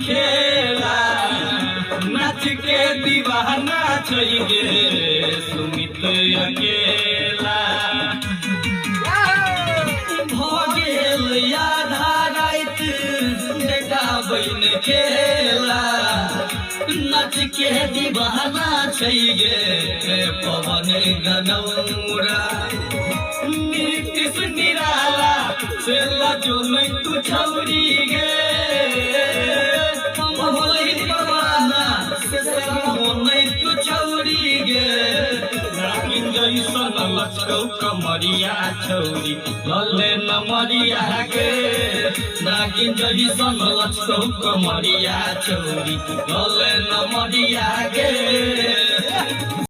खेला नाच के दीवाना चाहिए सुमित अकेला भगेल आधा रात देखा बन खेला नाच के दीवाना चाहिए पवन गनौरा नीतीश निराला से लजो नहीं तू छौरी गे लचकौ कमरिया छौरी लल्ले नमरिया गे नागिन जैसन लचकौ कमरिया छौरी लल्ले नमरिया गे।